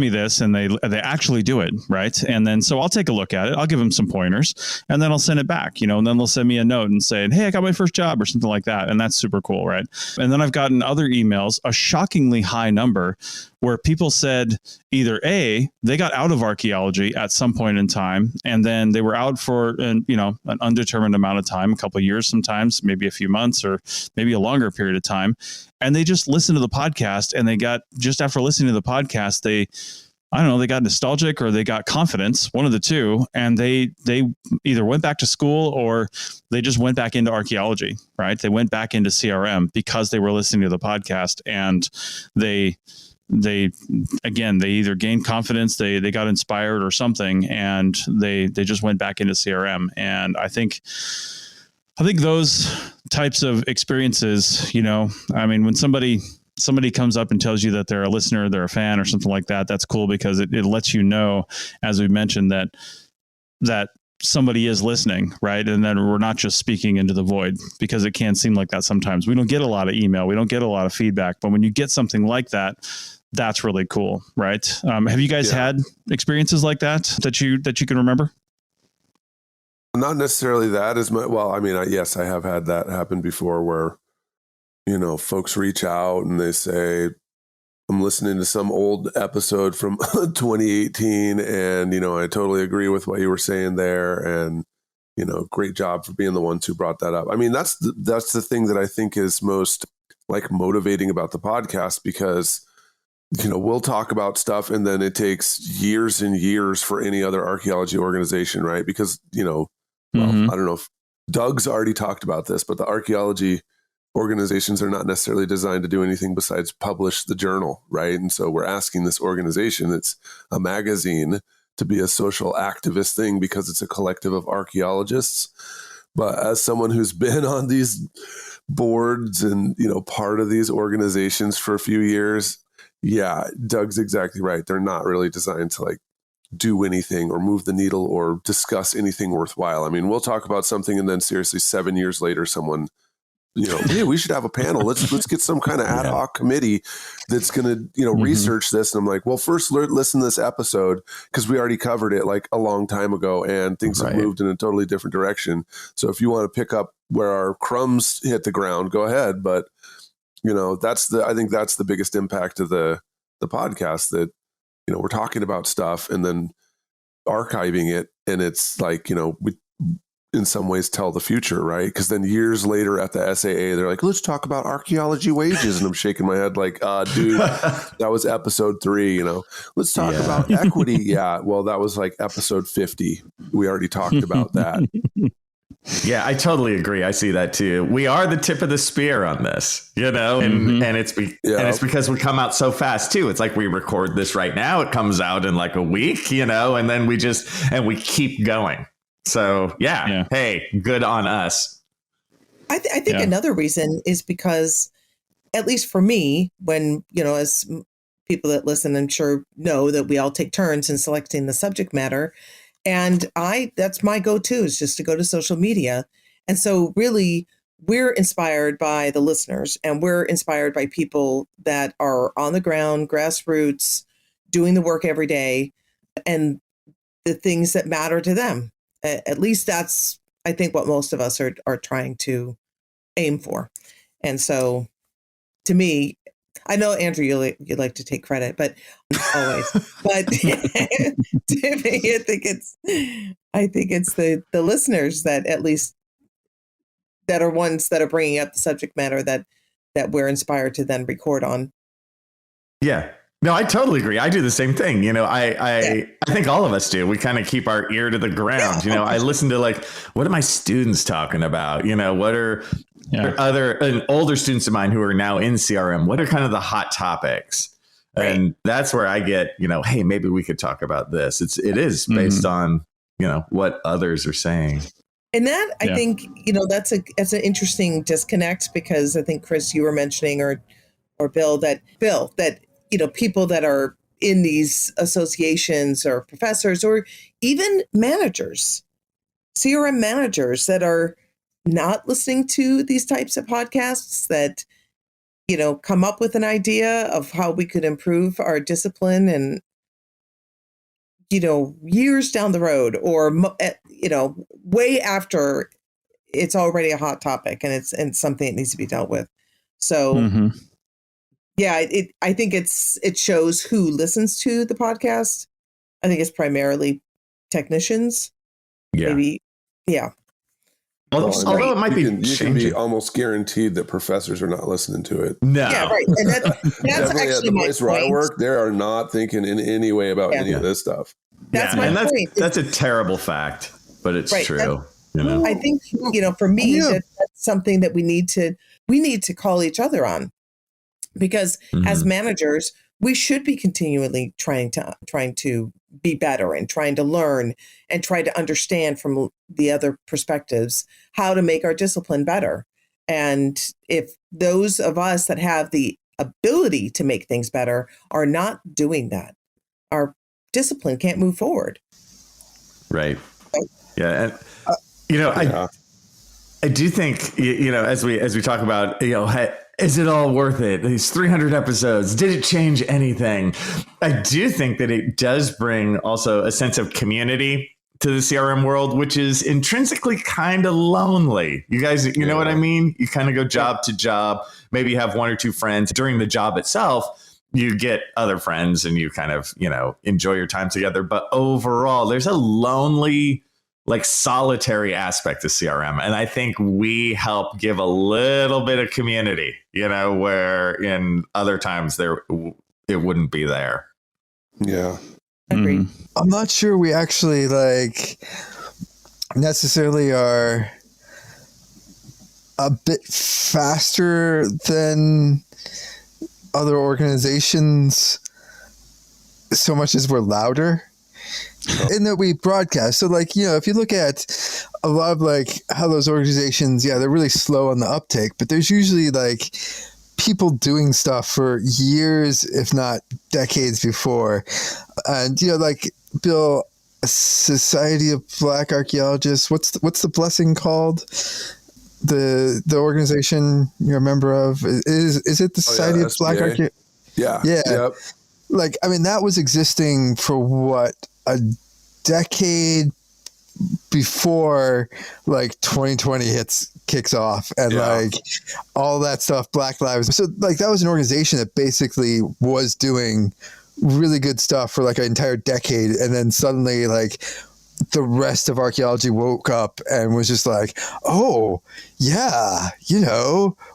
me this, and they actually do it, right? And then so I'll take a look at it, I'll give them some pointers, and then I'll send it back, and then they'll send me a note and say, "Hey, I got my first job," or something like that, and that's super cool, right? And then I've gotten other emails, a shockingly high number, where people said either they got out of archaeology at some point in time, and then they were out for an undetermined amount of time, a couple of years, sometimes maybe a few months, or maybe a longer period of time, and they just listened to the podcast, and just after listening to the podcast, they got nostalgic, or they got confidence, one of the two, and they either went back to school, or they just went back into archaeology, right? They went back into CRM because they were listening to the podcast, and they either gained confidence, they got inspired or something, and they just went back into CRM. And I think those types of experiences, when somebody comes up and tells you that they're a listener, they're a fan or something like that, that's cool, because it lets you know, as we mentioned, that somebody is listening, right? And then we're not just speaking into the void, because it can seem like that sometimes. We don't get a lot of email, we don't get a lot of feedback, but when you get something like that, that's really cool, right? Have you guys had experiences like that you can remember? Not necessarily that as much. Well, I mean, yes, I have had that happen before, where, folks reach out and they say, "I'm listening to some old episode from 2018, and, I totally agree with what you were saying there. And, great job for being the ones who brought that up." I mean, that's the thing that I think is most like motivating about the podcast, because, we'll talk about stuff, and then it takes years and years for any other archaeology organization, right? Because, I don't know if Doug's already talked about this, but the archaeology organizations are not necessarily designed to do anything besides publish the journal, right? And so we're asking this organization, it's a magazine, to be a social activist thing, because it's a collective of archaeologists. But as someone who's been on these boards and, part of these organizations for a few years, yeah, Doug's exactly right. They're not really designed to do anything or move the needle or discuss anything worthwhile. I mean, we'll talk about something, and then seriously, 7 years later, someone, "Hey, we should have a panel. Let's get some kind of ad hoc committee that's going to, research this." And I'm like, well, first listen to this episode, because we already covered it a long time ago, and things have moved in a totally different direction. So if you want to pick up where our crumbs hit the ground, go ahead. But I think that's the biggest impact of the podcast, that, we're talking about stuff and then archiving it. And it's like, we in some ways tell the future, right? Because then years later at the SAA, they're like, let's talk about archaeology wages. And I'm shaking my head like, dude, that was episode 3, let's talk about equity. Yeah. Well, that was like episode 50. We already talked about that. Yeah, I totally agree. I see that too. We are the tip of the spear on this, and it's because we come out so fast too. It's like we record this right now. It comes out in like a week, and then we keep going. So yeah. Hey, good on us. I think another reason is because, at least for me, when, as people that listen, I'm sure know that we all take turns in selecting the subject matter. And that's my go-to, is just to go to social media. And so really, we're inspired by the listeners, and we're inspired by people that are on the ground, grassroots, doing the work every day, and the things that matter to them. At least that's, I think, what most of us are trying to aim for. And so, to me, I know, Andrew, you like to take credit, but always. But to me, I think it's the listeners that, at least, that are ones that are bringing up the subject matter that we're inspired to then record on. Yeah. No, I totally agree. I do the same thing. I think all of us do. We kind of keep our ear to the ground. I listen to, like, what are my students talking about? What are other older students of mine who are now in CRM? What are kind of the hot topics? Right. And that's where I get, hey, maybe we could talk about this. It is based on, what others are saying. And that, I think, that's an interesting disconnect, because I think, Chris, you were mentioning, or Bill, that people that are in these associations, or professors, or even managers, CRM managers, that are not listening to these types of podcasts, that, come up with an idea of how we could improve our discipline, and, years down the road, or, way after it's already a hot topic, and it's something that needs to be dealt with. So, yeah, I think it shows who listens to the podcast. I think it's primarily technicians. Yeah. Maybe. Yeah. Although it might be you can be almost guaranteed that professors are not listening to it. No. Yeah, right. And that's actually at the place where I work, they are not thinking in any way about any of this stuff. That's my point. That's a terrible fact, but it's true. I think, for me, that's something that we need to call each other on, because as managers, we should be continually trying to be better, and trying to learn, and try to understand from the other perspectives how to make our discipline better. And if those of us that have the ability to make things better are not doing that, our discipline can't move forward. Right. Yeah. And, I do think, as we talk about, is it all worth it? These 300 episodes, did it change anything? I do think that it does bring also a sense of community to the CRM world, which is intrinsically kind of lonely. You guys, you know what I mean? You kind of go job to job, maybe you have one or two friends. During the job itself, you get other friends and you kind of, enjoy your time together. But overall, there's a lonely, like, solitary aspect of CRM. And I think we help give a little bit of community, where in other times it wouldn't be there. Yeah. Agreed. I'm not sure we actually necessarily are a bit faster than other organizations, so much as we're louder. In that we broadcast. So if you look at a lot of how those organizations, they're really slow on the uptake, but there's usually people doing stuff for years, if not decades before. And, Bill, Society of Black Archaeologists, what's the blessing called? The organization you're a member of, is it the Society of Black Archaeologists? Yeah. Yep. That was existing for what, a decade before 2020 hits kicks off, and like all that stuff, Black Lives. So like that was an organization that basically was doing really good stuff for like an entire decade, and then suddenly like the rest of archaeology woke up and was just like, oh yeah,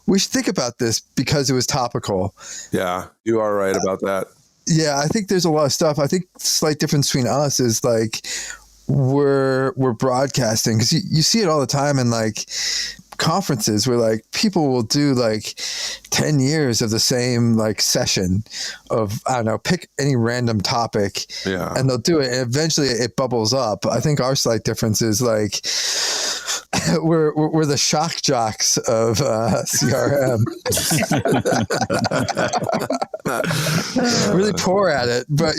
we should think about this because it was topical. Yeah, you are right about that. Yeah, I think there's a lot of stuff. I think slight difference between us is like we're broadcasting, because you see it all the time in like conferences where like people will do like 10 years of the same like session of, I don't know, pick any random topic, and they'll do it, and eventually it bubbles up. I think our slight difference is like we're the shock jocks of CRM. Really poor at it, but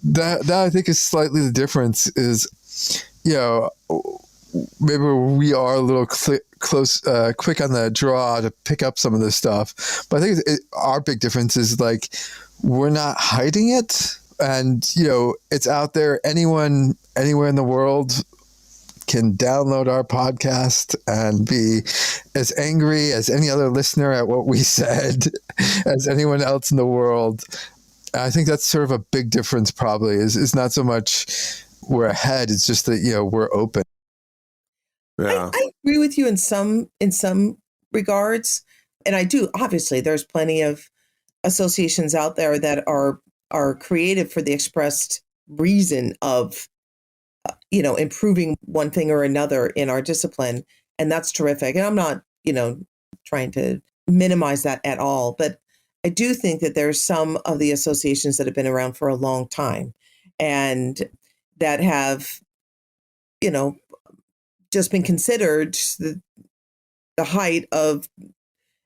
that I think is slightly the difference. Is maybe we are a little quick on the draw to pick up some of this stuff, but I think our big difference is like we're not hiding it, and it's out there. Anyone anywhere in the world can download our podcast and be as angry as any other listener at what we said as anyone else in the world. I think that's sort of a big difference. Probably is not so much we're ahead; it's just that we're open. Yeah. I agree with you in some regards, and I do. Obviously, there's plenty of associations out there that are created for the expressed reason of improving one thing or another in our discipline, and that's terrific. And I'm not trying to minimize that at all, but I do think that there's some of the associations that have been around for a long time and that have just been considered the height of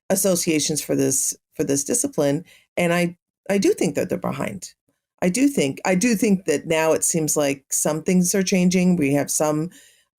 associations for this discipline. And I do think that they're behind. I do think that now it seems like some things are changing. We have some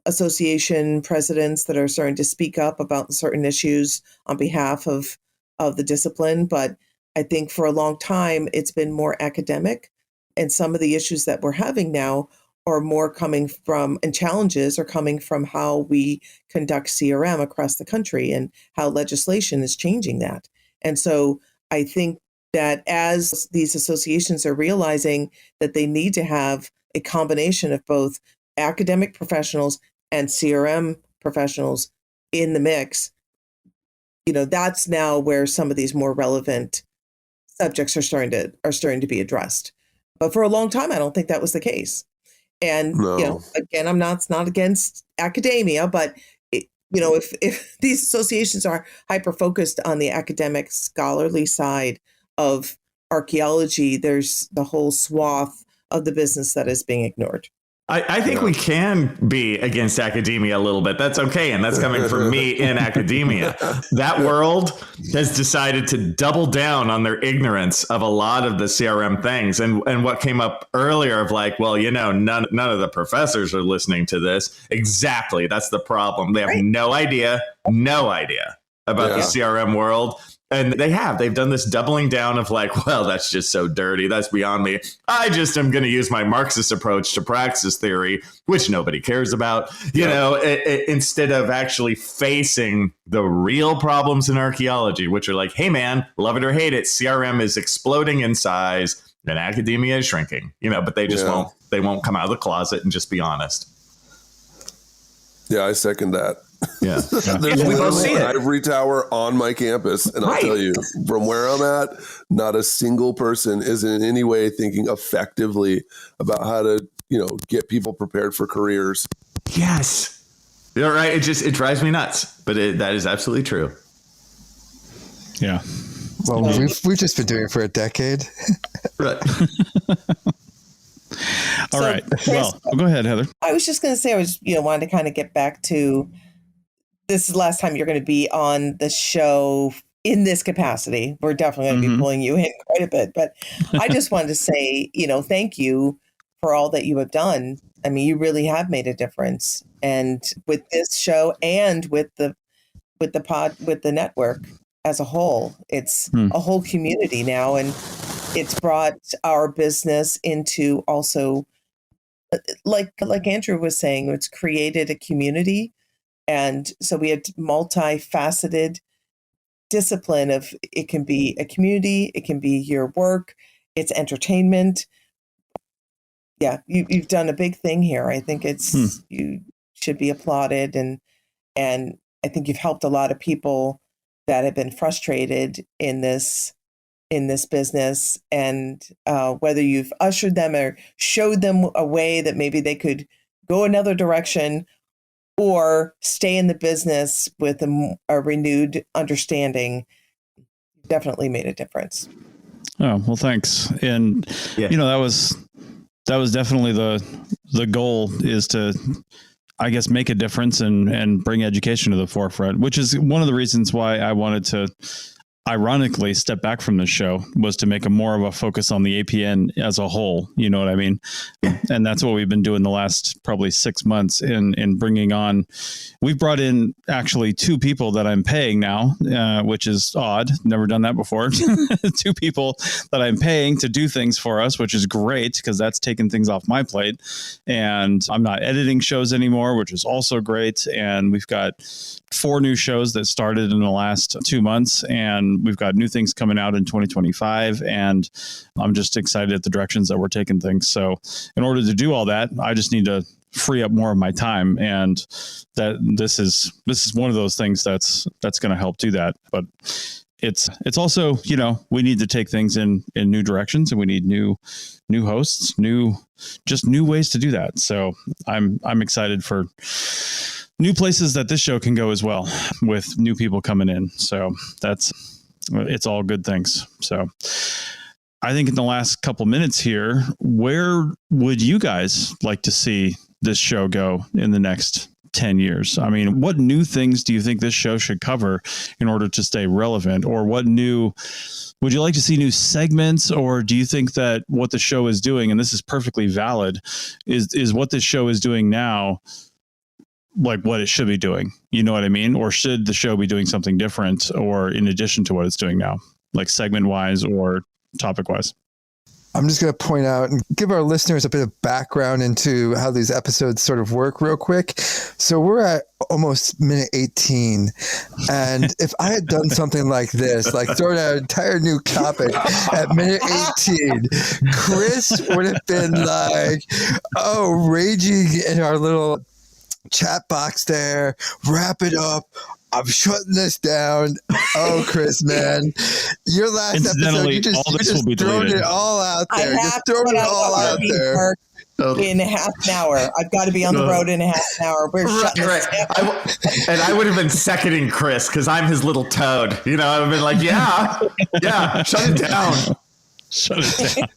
association presidents that are starting to speak up about certain issues on behalf of the discipline. But I think for a long time, it's been more academic. And some of the issues that we're having now are more coming from, and challenges are coming from how we conduct CRM across the country and how legislation is changing that. And so I think that as these associations are realizing that they need to have a combination of both academic professionals and CRM professionals in the mix, that's now where some of these more relevant subjects are starting to be addressed. But for a long time, I don't think that was the case. And, again, it's not against academia, but, if these associations are hyper-focused on the academic scholarly side of archaeology, there's the whole swath of the business that is being ignored. I think we can be against academia a little bit. That's okay. And that's coming from me in academia. That world has decided to double down on their ignorance of a lot of the CRM things. And what came up earlier of like, well, none of the professors are listening to this. Exactly. That's the problem. They have no idea about the CRM world. And they've done this doubling down of like, well, that's just so dirty. That's beyond me. I just am going to use my Marxist approach to praxis theory, which nobody cares about, instead of actually facing the real problems in archaeology, which are like, hey, man, love it or hate it, CRM is exploding in size and academia is shrinking, but they just won't come out of the closet and just be honest. Yeah, I second that. Yeah. There's literally an ivory tower on my campus. And I'll tell you, from where I'm at, not a single person is in any way thinking effectively about how to, get people prepared for careers. Yes. You're right. It drives me nuts, but that is absolutely true. Yeah. Well, we've just been doing it for a decade. Right. All right. Well, go ahead, Heather. I was just going to say, I was, wanted to kind of get back to, this is the last time you're going to be on the show in this capacity. We're definitely going to be pulling you in quite a bit, but I just wanted to say, thank you for all that you have done. I mean, you really have made a difference. And with this show and with the network as a whole, it's a whole community now. And it's brought our business into also, like Andrew was saying, it's created a community And so we had multifaceted discipline of, it can be a community, it can be your work, it's entertainment. Yeah, you've done a big thing here. I think you should be applauded, and I think you've helped a lot of people that have been frustrated in this business, and whether you've ushered them or showed them a way that maybe they could go another direction or stay in the business with a renewed understanding, definitely made a difference. Oh, well, thanks. And, that was definitely the goal, is to, I guess, make a difference and bring education to the forefront, which is one of the reasons why I wanted to, ironically, step back from the show, was to make more of a focus on the APN as a whole. You know what I mean? And that's what we've been doing the last probably 6 months in bringing on. We've brought in actually 2 people that I'm paying now, which is odd. Never done that before. 2 people that I'm paying to do things for us, which is great, because that's taken things off my plate. And I'm not editing shows anymore, which is also great. And we've got 4 new shows that started in the last 2 months, and we've got new things coming out in 2025. And I'm just excited at the directions that we're taking things. So in order to do all that, I just need to free up more of my time. And that this is one of those things that's going to help do that. But it's also, we need to take things in new directions, and we need new hosts, new ways to do that. So I'm excited for new places that this show can go as well, with new people coming in. So it's all good things. So I think in the last couple minutes here, where would you guys like to see this show go in the next 10 years? I mean, what new things do you think this show should cover in order to stay relevant? Or would you like to see new segments? Or do you think that what the show is doing, and this is perfectly valid, is what this show is doing now, like what it should be doing? You know what I mean? Or should the show be doing something different, or in addition to what it's doing now, like segment wise or topic wise? I'm just going to point out and give our listeners a bit of background into how these episodes sort of work real quick. So we're at almost minute 18. And if I had done something like this, like throwing out an entire new topic at minute 18, Chris would have been like, raging in our little chat box there, wrap it up. I'm shutting this down. Oh, Chris, man. Your last episode, you just thrown it all out there. Just throwing it all out there. In half an hour. I've got to be on the road in a half an hour. We're shutting this down. And I would have been seconding Chris, because I'm his little toad. I've been like, yeah, shut it down. Shut it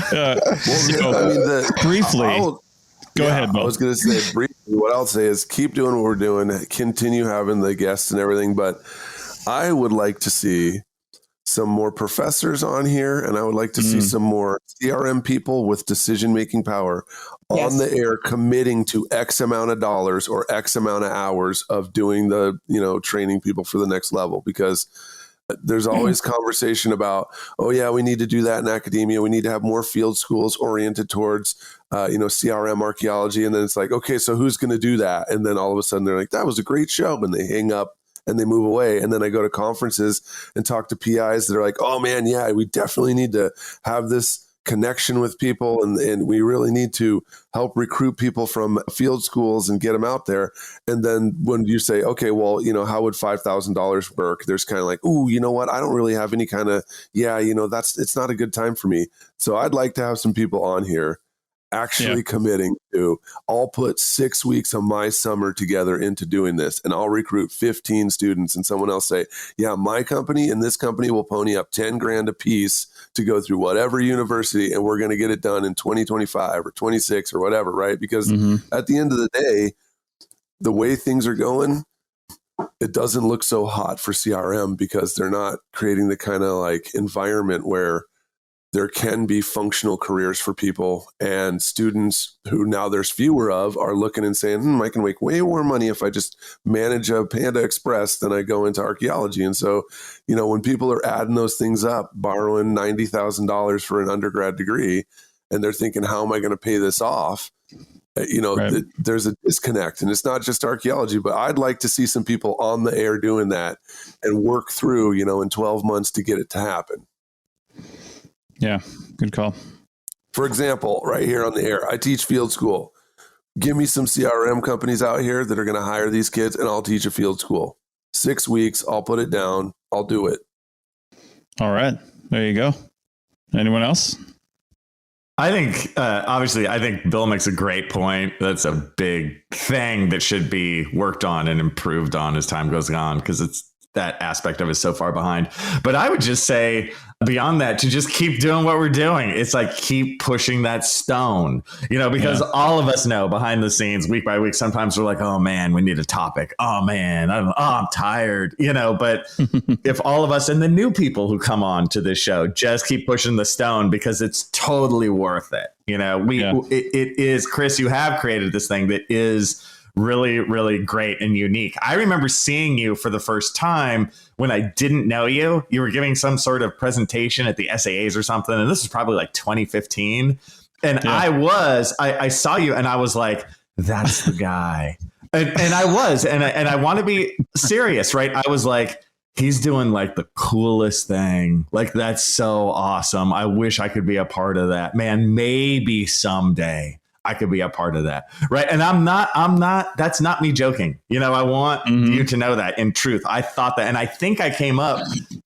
down. Briefly. Go ahead, Bo. I was going to say briefly, what I'll say is keep doing what we're doing, continue having the guests and everything. But I would like to see some more professors on here, and I would like to see some more CRM people with decision-making power on the air, committing to X amount of dollars or X amount of hours of doing the, training people for the next level. Because there's always conversation about, we need to do that in academia. We need to have more field schools oriented towards, CRM archaeology. And then it's like, okay, so who's going to do that? And then all of a sudden they're like, that was a great show. And they hang up and they move away. And then I go to conferences and talk to PIs that are like, oh man, yeah, we definitely need to have this connection with people. And we really need to help recruit people from field schools and get them out there. And then when you say, okay, well, how would $5,000 work? There's kind of like, ooh, you know what? I don't really have any kind of, it's not a good time for me. So I'd like to have some people on here actually committing to, I'll put 6 weeks of my summer together into doing this, and I'll recruit 15 students, and someone else say, yeah, my company and this company will pony up 10 grand a piece to go through whatever university, and we're going to get it done in 2025 or 26 or whatever, right? Because at the end of the day, the way things are going, it doesn't look so hot for CRM, because they're not creating the kind of like environment where there can be functional careers for people, and students who now there's fewer of are looking and saying, I can make way more money if I just manage a Panda Express than I go into archaeology. And so, when people are adding those things up, borrowing $90,000 for an undergrad degree, and they're thinking, how am I going to pay this off? Right. There's a disconnect, and it's not just archaeology, but I'd like to see some people on the air doing that and work through, in 12 months to get it to happen. Yeah, good call. For example, right here on the air, I teach field school. Give me some CRM companies out here that are going to hire these kids, and I'll teach a field school. 6 weeks, I'll put it down. I'll do it. All right. There you go. Anyone else? I think, obviously, Bill makes a great point. That's a big thing that should be worked on and improved on as time goes on, because it's that aspect of it is so far behind. But I would just say beyond that, to just keep doing what we're doing. It's like keep pushing that stone, because all of us know behind the scenes, week by week, sometimes we're like, oh man, we need a topic. Oh man, I'm tired, but if all of us and the new people who come on to this show just keep pushing the stone, because it's totally worth it. It is, Chris, you have created this thing that is really, really great and unique. I remember seeing you for the first time when I didn't know you. You were giving some sort of presentation at the SAAs or something, and this was probably like 2015. And I saw you, and I was like, "That's the guy." and I was, and I want to be serious, right? I was like, he's doing like the coolest thing. Like, that's so awesome. I wish I could be a part of that, man. Maybe someday I could be a part of that. Right. And I'm not, that's not me joking. I want you to know that in truth. I thought that, and I think I came up,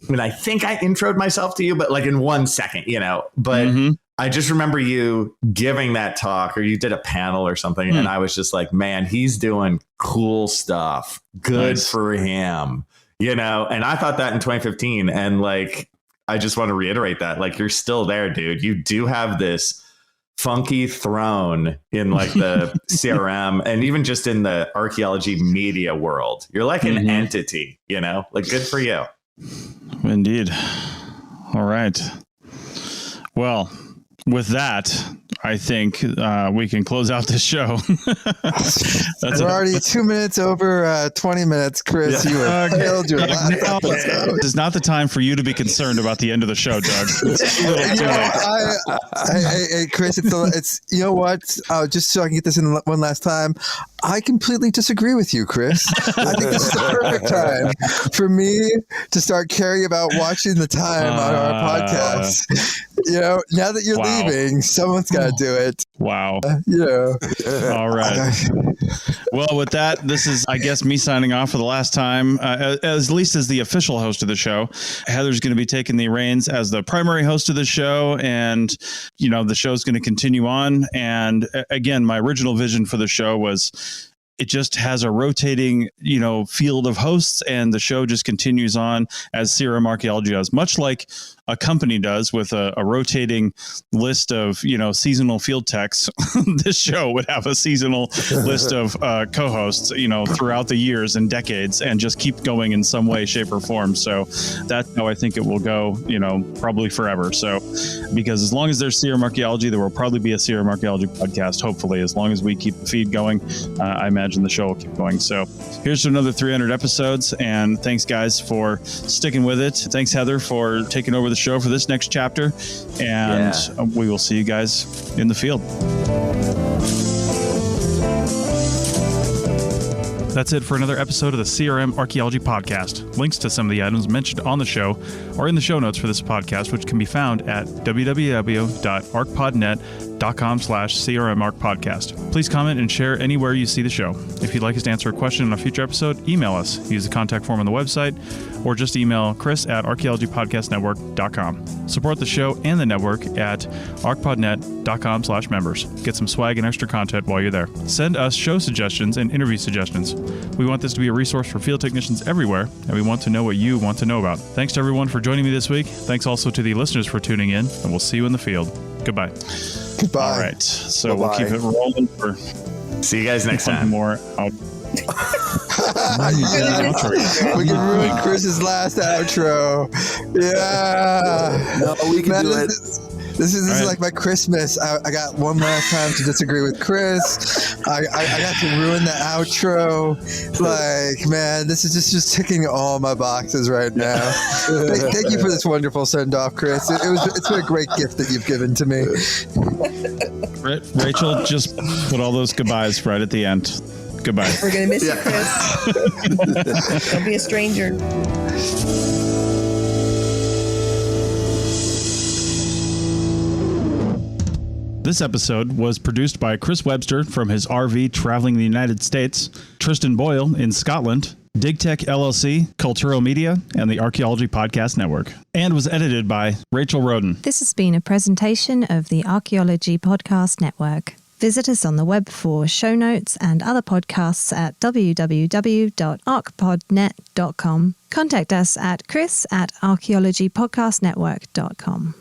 I think I introed myself to you, but like in 1 second, but I just remember you giving that talk, or you did a panel or something. And I was just like, man, he's doing cool stuff. Good for him, and I thought that in 2015. And like, I just want to reiterate that, like, you're still there, dude. You do have this funky throne in like the CRM and even just in the archaeology media world. You're like an entity, like, good for you. Indeed. All right. Well, with that, I think we can close out this show. We're already 2 minutes over 20 minutes, Chris. You have killed your last episode. It's not the time for you to be concerned about the end of the show, Doug. Hey, Chris, it's you know what? Just so I can get this in one last time, I completely disagree with you, Chris. I think this is the perfect time for me to start caring about watching the time on our podcast. Now that you're leaving, someone's got to do it. Wow. All right. Well, with that, this is, I guess, me signing off for the last time, at least as the official host of the show. Heather's going to be taking the reins as the primary host of the show, and the show's going to continue on. And again, my original vision for the show was it just has a rotating, field of hosts, and the show just continues on as CRM Archaeology does, much like a company does with a rotating list of, seasonal field techs. This show would have a seasonal list of co-hosts, throughout the years and decades, and just keep going in some way, shape, or form. So that's how I think it will go, probably forever. So, because as long as there's CRM Archaeology, there will probably be a CRM Archaeology podcast, hopefully, as long as we keep the feed going. I imagine the show will keep going. So here's to another 300 episodes, and thanks, guys, for sticking with it. Thanks, Heather, for taking over the show for this next chapter, and we will see you guys in the field. That's it for another episode of the CRM Archaeology Podcast. Links to some of the items mentioned on the show are in the show notes for this podcast, which can be found at www.arcpodnet.com/CRMArchPodcast. Please comment and share anywhere you see the show. If you'd like us to answer a question in a future episode, email us. Use the contact form on the website, or just email chris@archaeologypodcastnetwork.com. Support the show and the network at arcpodnet.com/members. Get some swag and extra content while you're there. Send us show suggestions and interview suggestions. We want this to be a resource for field technicians everywhere, and we want to know what you want to know about. Thanks to everyone for joining me this week. Thanks also to the listeners for tuning in, and we'll see you in the field. Goodbye. Goodbye. All right. So we'll keep it rolling for see you guys next time. More. We can ruin Chris's last outro. Yeah. No, we can do it. This is right. like my Christmas. I got one last time to disagree with Chris. I got to ruin the outro. Like, man, this is just ticking all my boxes right now. Thank you for this wonderful send off, Chris. It's been a great gift that you've given to me. Rachel, just put all those goodbyes right at the end. Goodbye. We're going to miss you, Chris. Don't be a stranger. This episode was produced by Chris Webster from his RV traveling the United States, Tristan Boyle in Scotland, DigTech LLC, Cultural Media, and the Archaeology Podcast Network, and was edited by Rachel Roden. This has been a presentation of the Archaeology Podcast Network. Visit us on the web for show notes and other podcasts at www.archpodnet.com. Contact us at chris@archaeologypodcastnetwork.com.